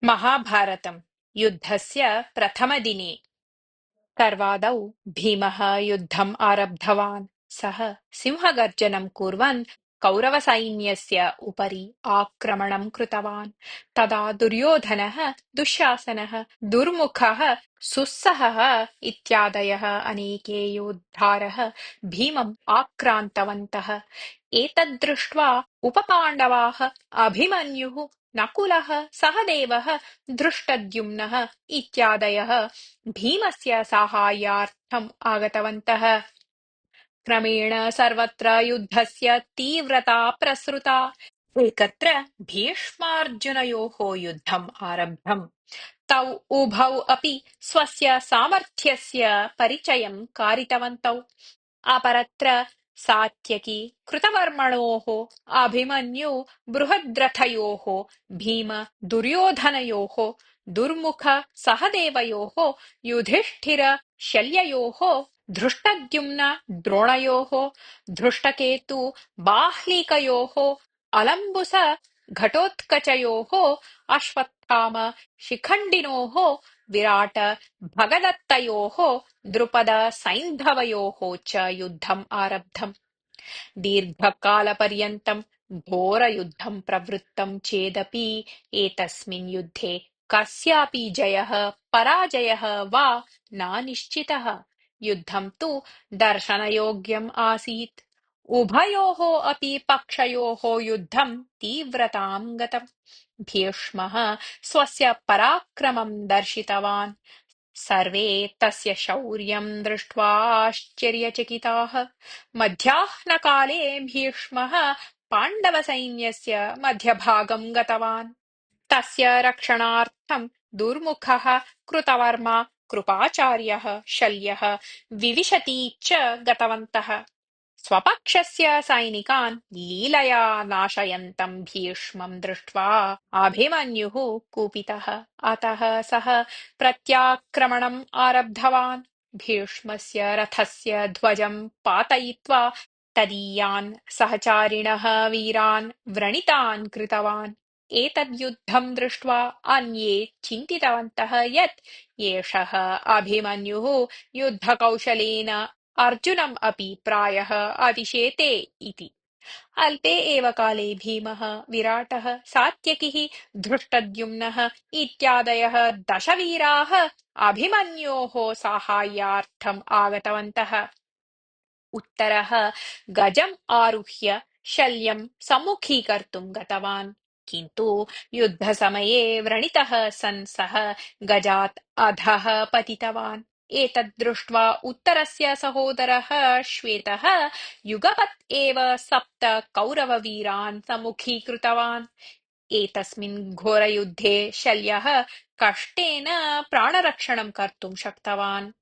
महाभारतम् युद्धस्य प्रथमदिने सर्वादौ भीमः युद्धम् आरब्धवान्। सः सिंहगर्जनं कुर्वन् कौरवसैन्यस्य उपरि आक्रमणं कृतवान्। तदा दुर्योधनः, दुःशासनः, दुर्मुखः, सुस्सहः इत्यादयः अनेके योद्धारः भीमम् आक्रान्तवन्तः। एतद् दृष्ट्वा उपपाण्डवाः अभिमन्युः, नकुलः, सहदेवः, धृष्टद्युम्नः इत्यादयः भीमस्य साहाय्यार्थम् आगतवन्तः। क्रमेण सर्वत्र युद्धस्य तीव्रता प्रसृता। एकत्र भीष्मार्जुनयोः युद्धम् आरब्धम्। तौ उभौ अपि स्वस्य सामर्थ्यस्य परिचयं कारितवन्तौ। अपरत्र सात्यकी कृतवर्मणोः, अभिमन्यु बृहद्रथयोः, भीम दुर्योधनयोः, दुर्मुख सहदेवयोः, युधिष्ठिर शल्ययोः, धृष्टद्युम्न द्रोणयोः, धृष्टकेतु बाह्लिकयोः, अलम्बुस घटोत्कचयोः, अश्वत्थाम शिखण्डिनोः, विराट भगदत्तयोः, द्रुपद सैन्धवयोः च युद्धम् आरब्धम्। दीर्घकालपर्यन्तं घोरयुद्धं प्रवृत्तं चेदपि एतस्मिन् युद्धे कस्यापि जयः पराजयः वा नानिश्चितः। युद्धं तु दर्शनयोग्यम् आसीत्। उभयोः अपि पक्षयोः युद्धं तीव्रतां गतम्। भीष्मः स्वस्य पराक्रमं दर्शितवान्। सर्वे तस्य शौर्यं दृष्ट्वा आश्चर्यचकिताः। मध्याह्नकाले भीष्मः पाण्डवसैन्यस्य मध्यभागं गतवान्। तस्य रक्षणार्थं दुर्मुखः, कृतवर्मा, कृपाचार्यः, शल्यः, विविशती च गतवन्तः। स्वपक्षस्य सैनिकान् लीलया नाशयन्तं भीष्मं दृष्ट्वा अभिमन्युः कुपितः। अतः सः प्रत्याक्रमणम् आरब्धवान्। भीष्मस्य रथस्य ध्वजं पातयित्वा तदीयान् सहचारिणः वीरान् व्रणितान् कृतवान्। एतद् युद्धं दृष्ट्वा अन्ये चिन्तितवन्तः यत् एषः अभिमन्युः युद्धकौशलेन अर्जुनम् अपि प्रायः अतिशेते इति। अल्पे एव काले भीमः, विराटः, सात्यकिः, धृष्टद्युम्नः इत्यादयः दशवीराः अभिमन्योः साहाय्यार्थम् आगतवन्तः। उत्तरः गजम् आरुह्य शल्यं सम्मुखीकर्तुं गतवान्। किन्तु युद्धसमये व्रणितः सन् सः गजात् अधः पतितवान्। एतद् दृष्ट्वा उत्तरस्य सहोदरः श्वेतः युगपत् एव सप्त कौरववीरान् सम्मुखीकृतवान्। एतस्मिन् घोरयुद्धे शल्यः कष्टेन प्राणरक्षणं कर्तुं शक्तवान्।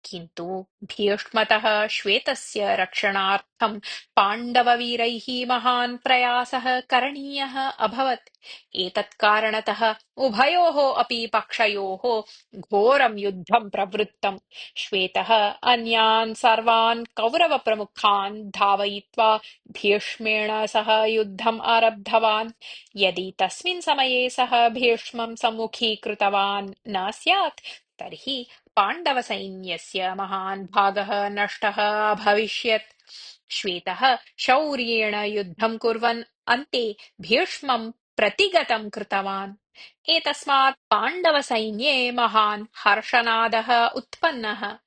किन्तु भीष्मतः श्वेतस्य रक्षणार्थं पाण्डववीरैः महान् प्रयासः करणीयः अभवत्। एतत् कारणतः उभयोः अपि पक्षयोः घोरं युद्धं प्रवृत्तम्। श्वेतः अन्यान् सर्वान् कौरवप्रमुखान् धावयित्वा भीष्मेण सह युद्धम् आरब्धवान्। यदि तस्मिन् समये सः भीष्मं सम्मुखीकृतवान् न स्यात् तर्हि पाण्डवसैन्यस्य महान् भागः नष्टः अभविष्यत्। श्वेतः शौर्येण युद्धं कुर्वन् अन्ते भीष्मं प्रतिगतं कृतवान्। एतस्मात् पाण्डवसैन्ये महान् हर्षनादः उत्पन्नः।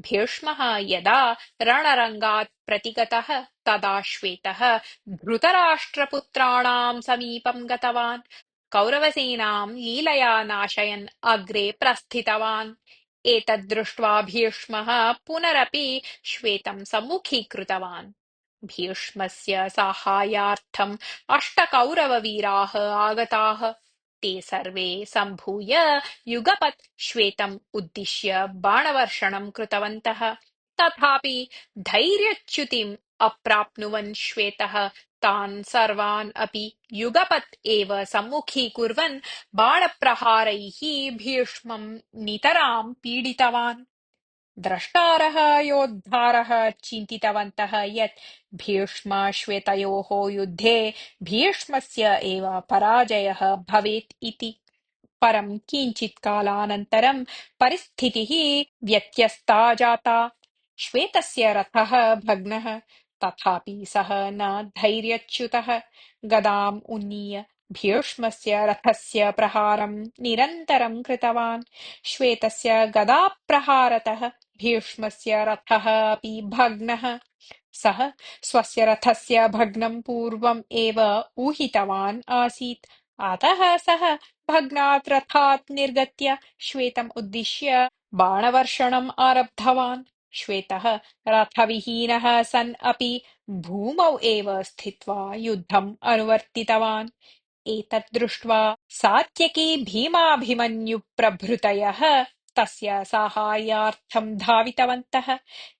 भीष्मः यदा रणरङ्गात् प्रतिगतः तदा श्वेतः धृतराष्ट्रपुत्राणां समीपं गतवान्। कौरवसेनां लीलया नाशयन् अग्रे प्रस्थितवान्। एतद्दृष्ट्वा भीष्मः पुनरपि श्वेतं सम्मुखीकृतवान्। भीष्मस्य साहाय्यार्थम् अष्टकौरववीराः आगताः। ते सर्वे सम्भूय युगपत् श्वेतम् उद्दिश्य बाणवर्षणं कृतवन्तः। तथापि धैर्यच्युतिम् अप्राप्नुवन् श्वेतः तान् सर्वान् अपि युगपत् एव सम्मुखीकुर्वन् बाणप्रहारैः भीष्मं नितरां पीडितवान्। द्रष्टारः योद्धारः चिन्तितवन्तः यत् भीष्म-श्वेतयोः युद्धे भीष्मस्य एव पराजयः भवेत् इति। परं किञ्चित्कालानन्तरं परिस्थितिः व्यत्यस्ता जाता। श्वेतस्य रथः भग्नः, तथापि सः न धैर्यच्युतः। गदाम् उन्नीय भीष्मस्य रथस्य प्रहारं निरन्तरं कृतवान्। श्वेतस्य गदाप्रहारतः भीष्मस्य रथः अपि भग्नः। सः स्वस्य रथस्य भग्नं पूर्वम् एव ऊहितवान् आसीत्। अतः सः भग्नात् रथात् निर्गत्य श्वेतम् उद्दिश्य बाणवर्षणम् आरब्धवान्। श्वेतः रथविहीनः सन् अपि भूमौ एव स्थित्वा युद्धम् अनुवर्तितवान्। एतत् दृष्ट्वा सात्यकी भीमाभिमन्युप्रभृतयः तस्य साहाय्यार्थं धावितवन्तः।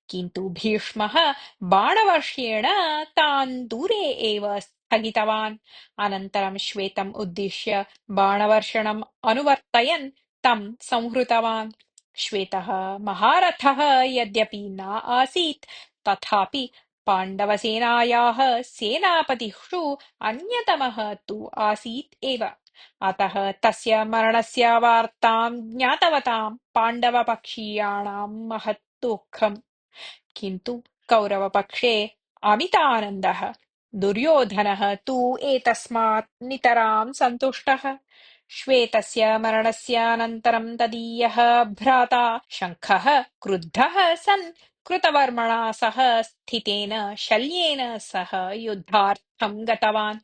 किन्तु भीष्मः बाणवर्षेण तान् दूरे एव स्थगितवान्। अनन्तरं श्वेतम् उद्दिश्य बाणवर्षणम् अनुवर्तयन् तं संहृतवान्। श्वेतः महारथः यद्यपि न आसीत्, तथापि पाण्डवसेनायाः सेनापतिषु अन्यतमः तु आसीत् एव। अतः तस्य मरणस्य वार्तां ज्ञातवतां पाण्डवपक्षीयाणां महत् दुःखम्। किन्तु कौरवपक्षे अमितानन्दः। दुर्योधनः तु एतस्मात् नितरां सन्तुष्टः। श्वेतस्य मरणस्यानन्तरं तदीयः भ्राता शङ्खः क्रुद्धः सन् कृतवर्मणा सह स्थितेन शल्येन सह युद्धार्थं गतवान्।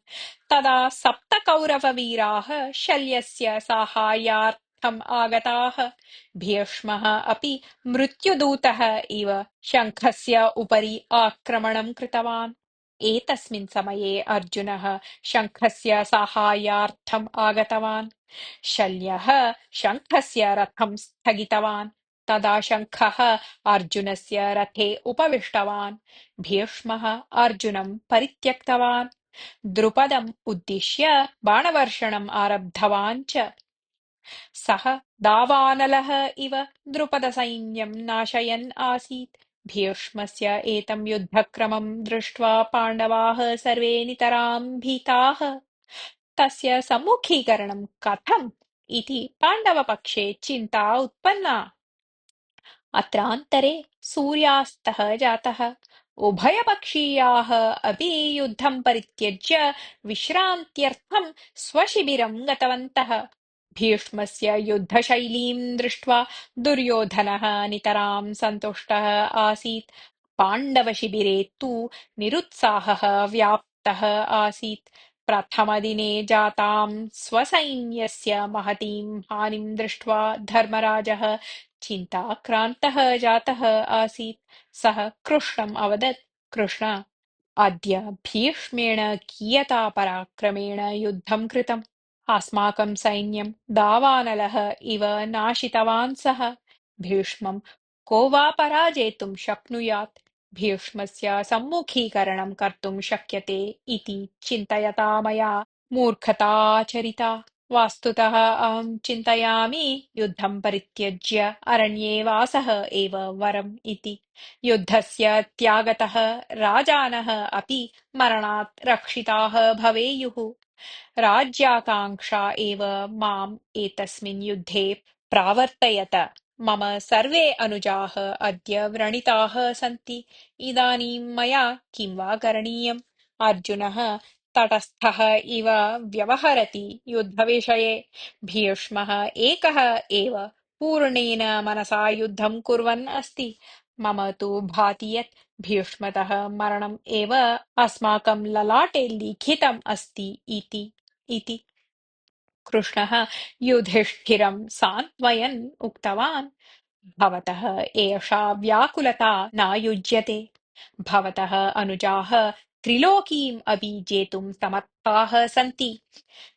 तदा सप्त कौरववीराः शल्यस्य साहाय्यार्थम् आगताः। भीष्मः अपि मृत्युदूतः इव शङ्खस्य उपरि आक्रमणं कृतवान्। एतस्मिन् समये अर्जुनः शङ्खस्य साहाय्यार्थम् आगतवान्। शल्यः शङ्खस्य रथं स्थगितवान्। तदा शङ्खः अर्जुनस्य रथे उपविष्टवान्। भीष्मः अर्जुनं परित्यक्तवान्। द्रुपदम् उद्दिश्य बाणवर्षणम् आरब्धवान् च। सः दावानलः इव द्रुपदसैन्यं नाशयन् आसीत्। भीष्मस्य एतं युद्धक्रमं दृष्ट्वा पाण्डवाः सर्वे नितरां भीताः। तस्य सम्मुखीकरणं कथम् इति पाण्डवपक्षे चिन्ता उत्पन्ना। अत्रान्तरे सूर्यास्तः जातः। उभयपक्षीयाः अपि युद्धं परित्यज्य विश्रान्त्यर्थं स्वशिबिरं गतवन्तः। भीष्मस्य युद्धशैलीं दृष्ट्वा दुर्योधनः नितरां सन्तुष्टः आसीत्। पाण्डवशिबिरे तु निरुत्साहः व्याप्तः आसीत्। प्रथमदिने जातां स्वसैन्यस्य महतीं हानिं दृष्ट्वा धर्मराजः चिन्ताक्रान्तः जातः आसीत्। सः कृष्णम् अवदत्, कृष्ण, अद्य भीष्मेण कियता पराक्रमेण युद्धं कृतम्। अस्माकं सैन्यं दावानलः इव नाशितवान् सः। भीष्मं को वा पराजेतुं शक्नुयात्। भीष्मस्य सम्मुखीकरणं कर्तुं शक्यते इति चिन्तयता मया मूर्खताचरिता। वास्तुतः अहं चिन्तयामि युद्धं परित्यज्य अरण्ये वासः एव वरम् इति। युद्धस्य त्यागतः राजानः अपि मरणात् रक्षिताः भवेयुः। राज्याकाङ्क्षा एव माम् एतस्मिन् युद्धे प्रावर्तयत। मम सर्वे अनुजाः अद्य व्रणिताः सन्ति। इदानीं मया किं वा करणीयम्? अर्जुनः तटस्थः इव व्यवहरति युद्धविषये। भीष्मः एकः एव पूर्णेन मनसा युद्धं कुर्वन् अस्ति। मम तु भाति यत् भीष्मतः मरणम् एव अस्माकं ललाटे लिखितम् अस्ति इति। कृष्णः युधिष्ठिरं सान्त्वयन् उक्तवान्, भवतः एषा व्याकुलता नायुज्यते। भवतः अनुजाः त्रिलोकीम् अपि जेतुं समर्थाः सन्ति।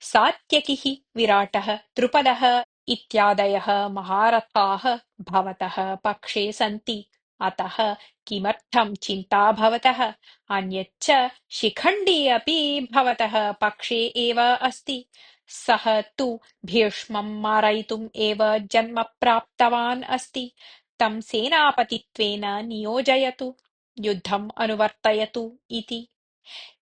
सात्यकिः, विराटः, द्रुपदः इत्यादयः महारथाः भवतः पक्षे सन्ति। अतः किमर्थं चिन्ता भवतः? अन्यच्च शिखण्डी अपि भवतः पक्षे एव अस्ति। सः तु भीष्मं मारयितुम् एव जन्म प्राप्तवान् अस्ति। तं सेनापतित्वेन नियोजयतु, युद्धम् अनुवर्तयतु इति।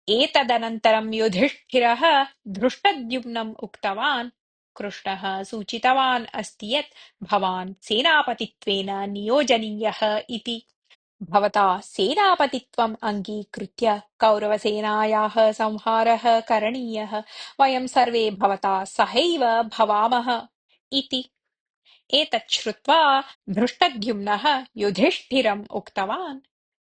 एतदनन्तरं युधिष्ठिरः धृष्टद्युम्नम् उक्तवान्, कृष्णः सूचितवान् अस्ति यत् भवान् सेनापतित्वेन नियोजनीयः इति। भवता सेनापतित्वम् अङ्गीकृत्य कौरवसेनायाः संहारः करणीयः। वयं सर्वे भवता सहैव भवामः इति। एतत् श्रुत्वा धृष्टद्युम्नः युधिष्ठिरम् उक्तवान्,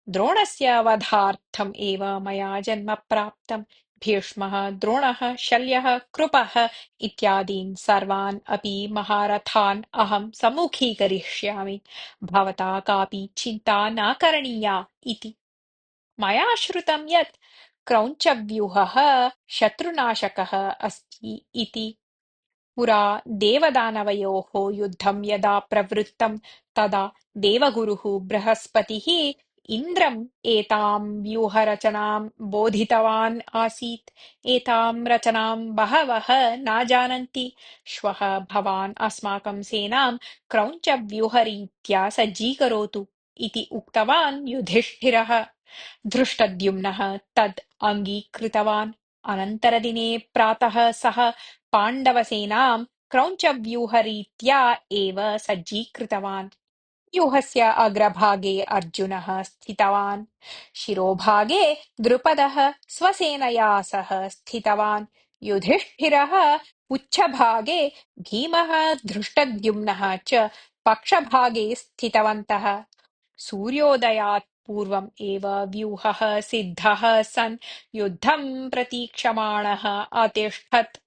द्रोणस्य वधार्थम् एव मया जन्म प्राप्तम्। भीष्मः, द्रोणः, शल्यः, कृपः इत्यादीन् सर्वान् अपि महारथान् अहं सम्मुखीकरिष्यामि। भवता कापि चिन्ता न करणीया इति। मया श्रुतं यत् क्रौञ्चव्यूहः शत्रुनाशकः अस्ति इति। पुरा देवदानवयोः युद्धं यदा प्रवृत्तं तदा देवगुरुः बृहस्पतिः इन्द्रम् एतां व्यूहरचनां बोधितवान् आसीत्। एतां रचनां बहवः न जानन्ति। श्वः भवान् अस्माकं सेनां क्रौञ्चव्यूहरीत्या सज्जीकरोतु इति उक्तवान् युधिष्ठिरः। धृष्टद्युम्नः तद् अङ्गीकृतवान्। अनन्तरदिने प्रातः सः पाण्डवसेनां क्रौञ्चव्यूहरीत्या एव सज्जीकृतवान्। व्यूहस्य अग्रभागे अर्जुनः स्थितवान्। शिरोभागे द्रुपदः स्वसेनया सह स्थितवान्। युधिष्ठिरः पुच्छभागे, भीमः, धृष्टद्युम्नः च पक्षभागे स्थितवन्तः। सूर्योदयात् पूर्वम् एव व्यूहः सिद्धः सन् युद्धं प्रतीक्षमाणः अतिष्ठत्।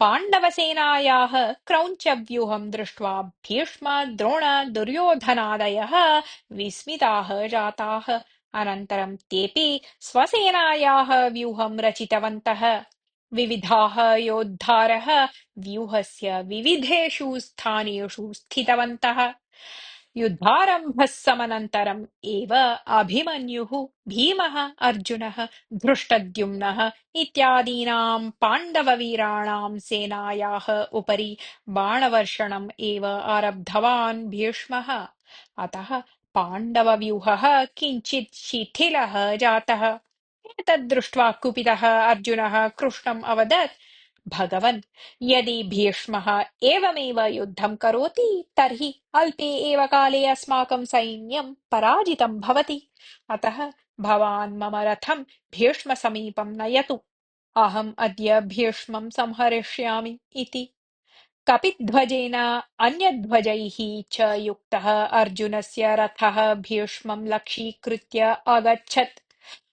पाण्डवसेनायाः क्रौञ्चव्यूहं दृष्ट्वा भीष्म, द्रोण, दुर्योधनादयः विस्मिताः जाताः। अनन्तरं तेऽपि स्वसेनायाः व्यूहं रचितवन्तः। विविधाः योद्धारः व्यूहस्य विविधेषु स्थानेषु स्थितवन्तः। युद्धारम्भस्समनन्तरम् एव अभिमन्युः, भीमः, अर्जुनः, धृष्टद्युम्नः इत्यादीनां पाण्डववीराणां सेनायाः उपरि बाणवर्षणम् एव आरब्धवान् भीष्मः। अतः पाण्डवव्यूहः किञ्चित् शिथिलः जातः। एतद्दृष्ट्वा कुपितः अर्जुनः कृष्णम् अवदत्, भगवन्, यदि भीष्मः एवमेव युद्धं करोति तर्हि अल्पे एव काले अस्माकं सैन्यं पराजितं भवति। अतः भवान् मम रथं भीष्मसमीपं नयतु। अहम् अद्य भीष्मं संहरिष्यामि इति। कपिध्वजेन अन्यध्वजैः च युक्तः अर्जुनस्य रथः भीष्मं लक्ष्यीकृत्य अगच्छत्।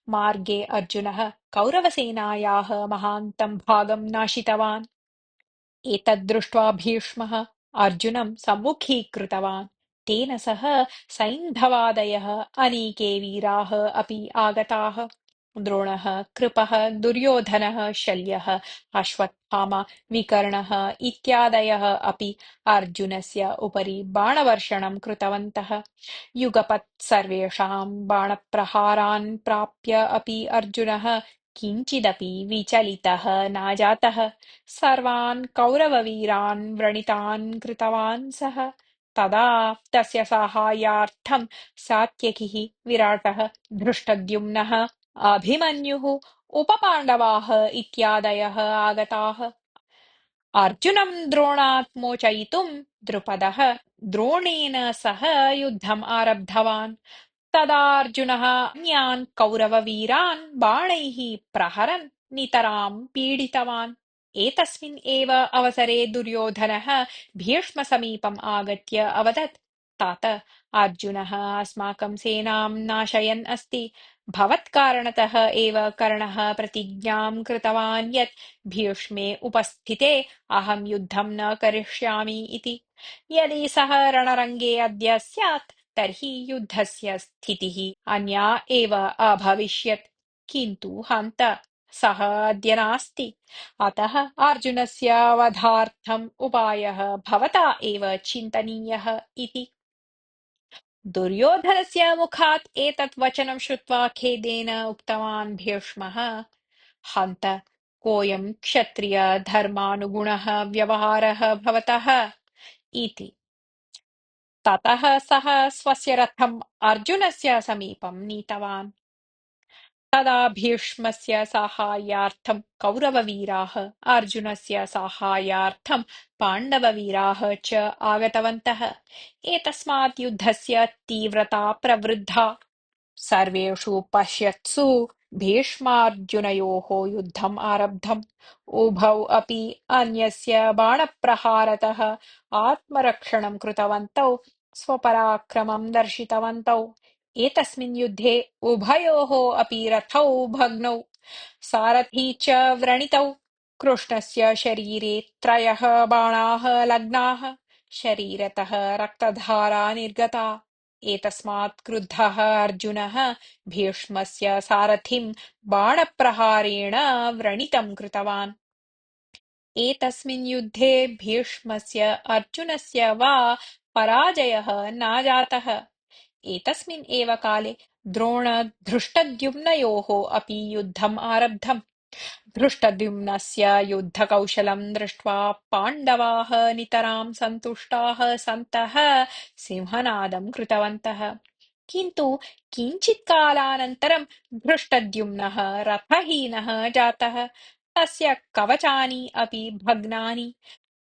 मार्गे अर्जुनः कौरवसेनायाः महान्तं भागं नाशितवान्। एतद्दृष्ट्वा भीष्मः अर्जुनं सम्मुखीकृतवान्। तेन सह सैन्धवादयः अनेके वीराः अपि आगताः। द्रोणः, कृपः, दुर्योधनः, शल्यः, अश्वत्थामा, विकर्णः इत्यादयः अपि अर्जुनस्य उपरि बाणवर्षणं कृतवन्तः। युगपत् सर्वेषां बाणप्रहारान् प्राप्य अपि अर्जुनः किञ्चिदपि विचलितः न जातः। सर्वान् कौरववीरान् व्रणितान् कृतवान् सः। तदा तस्य साहाय्यार्थं सात्यकिः, विराटः, धृष्टद्युम्नः, अभिमन्युः, उपपाण्डवाः इत्यादयः आगताः। अर्जुनं द्रोणात् मोचयितुं द्रुपदः द्रोणेन सह युद्धम् आरब्धवान्। तदा अर्जुनः अन्यान् कौरववीरान् बाणैः प्रहरन् नितरां पीडितवान्। एतस्मिन् एव अवसरे दुर्योधनः भीष्मसमीपम् आगत्य अवदत्, तात, अर्जुनः अस्माकं सेनां नाशयन् अस्ति। भवत्कारणतः एव कर्णः प्रतिज्ञां कृतवान् यत् भीष्मे उपस्थिते अहं युद्धं न करिष्यामि इति। यदि सः रणरङ्गे अद्य स्यात् तर्हि युद्धस्य स्थितिः अन्या एव अभविष्यत्। किन्तु हन्त सः अद्य नास्ति। अतः अर्जुनस्य वधार्थम् उपायः भवता एव चिन्तनीयः इति। दुर्योधनस्य मुखात् एतत् वचनं श्रुत्वा खेदेन उक्तवान् भीष्मः, हन्त, कोऽयं क्षत्रियधर्मानुगुणः व्यवहारः भवतः इति। ततः सः स्वस्य रथम् अर्जुनस्य समीपं नीतवान्। तदा भीष्मस्य साहाय्यार्थं कौरववीराः अर्जुनस्य साहाय्यार्थं पाण्डववीराः च आगतवन्तः। एतस्मात् युद्धस्य तीव्रता प्रवृद्धा। सर्वेषु पश्यत्सु भीष्मार्जुनयोः युद्धम् आरब्धम्। उभौ अपि अन्यस्य बाणप्रहारतः आत्मरक्षणं कृतवन्तौ, स्वपराक्रमं दर्शितवन्तौ। एतस्मिन् युद्धे उभयोः अपि रथौ भग्नौ, सारथी च व्रणितौ। कृष्णस्य शरीरे त्रयः बाणाः लग्नाः, शरीरतः रक्तधारा निर्गता। एतस्मात् क्रुद्धः अर्जुनः भीष्मस्य सारथिं बाणप्रहारेण व्रणितं कृतवान्। एतस्मिन् युद्धे भीष्मस्य अर्जुनस्य वा पराजयः न जातः। एतस्मिन् एव काले द्रोणधृष्टद्युम्नयोः अपि युद्धम् आरब्धम्। धृष्टद्युम्नस्य युद्धकौशलं दृष्ट्वा पाण्डवाः नितरां सन्तुष्टाः सन्तः सिंहनादं कृतवन्तः। किन्तु किञ्चित्कालानन्तरं धृष्टद्युम्नः रथहीनः जातः, तस्य कवचानि अपि भग्नानि।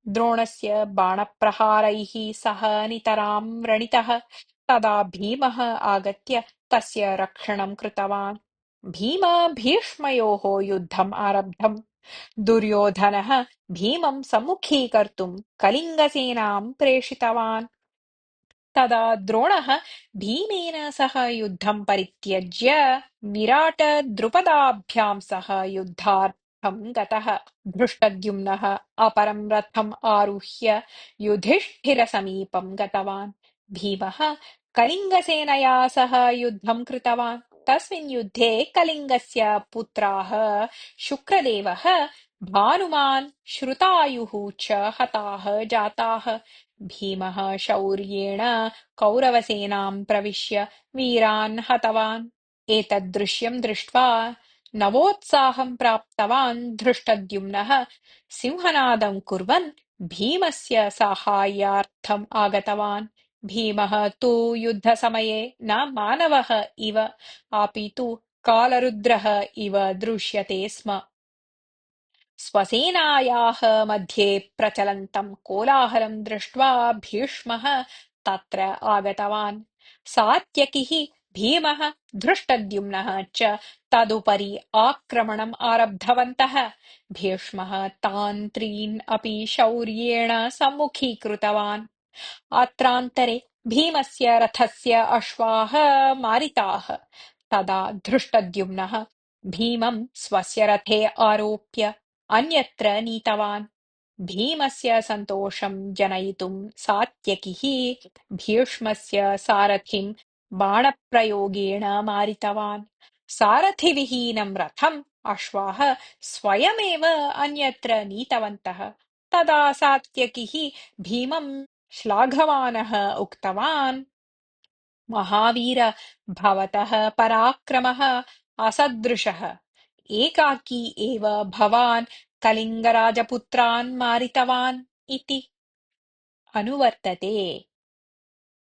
द्रोणस्य बाणप्रहारैः सह नितरां व्रणितः। तदा भीमः आगत्य तस्य रक्षणं कृतवान्। भीष्मयोः युद्धम् आरब्धम्। दुर्योधनः भीमं सम्मुखीकर्तुं कलिङ्गसेनां प्रेषितवान्। तदा द्रोणः भीमेन सह युद्धं परित्यज्य विराटद्रुपदाभ्यां सह युद्धार्थं गतः। धृष्टद्युम्नः अपरं रथम् आरुह्य युधिष्ठिरसमीपं गतवान्। भीमः कलिङ्गसेनया सह युद्धं कृतवान्। तस्मिन् युद्धे कलिङ्गस्य पुत्राः शुक्रदेवः, भानुमान्, श्रुतायुः च हताः जाताः। भीमः शौर्येण कौरवसेनां प्रविश्य वीरान् हतवान्। एतद्दृश्यं दृष्ट्वा नवोत्साहं प्राप्तवान् धृष्टद्युम्नः सिंहनादं कुर्वन् भीमस्य साहाय्यार्थम् आगतवान्। भीमः तु युद्धसमये न मानवः इव अपि तु कालरुद्रः इव दृश्यते स्म। स्वसेनायाः मध्ये प्रचलन्तं कोलाहलं दृष्ट्वा भीष्मः तत्र आगतवान्। सात्यकिः, भीमः, धृष्टद्युम्नः च तदुपरि आक्रमणम् आरब्धवन्तः। भीष्मः तान् त्रीन् अपि शौर्येण सम्मुखीकृतवान्। अत्रान्तरे भीमस्य रथस्य अश्वाः मारिताः। तदा धृष्टद्युम्नः भीमं स्वस्य रथे आरोप्य अन्यत्र नीतवान्। भीमस्य सन्तोषं जनयितुं सात्यकिः भीष्मस्य सारथिं बाणप्रयोगेण मारितवान्। सारथिविहीनं रथम् अश्वाः स्वयमेव अन्यत्र नीतवन्तः। तदा सात्यकिः भीमं श्लाघवानः उक्तवान्, महावीर, भवतः पराक्रमः असदृशः। एकाकी एव भवान् कलिङ्गराजपुत्रान् मारितवान् इति अनुवर्तते।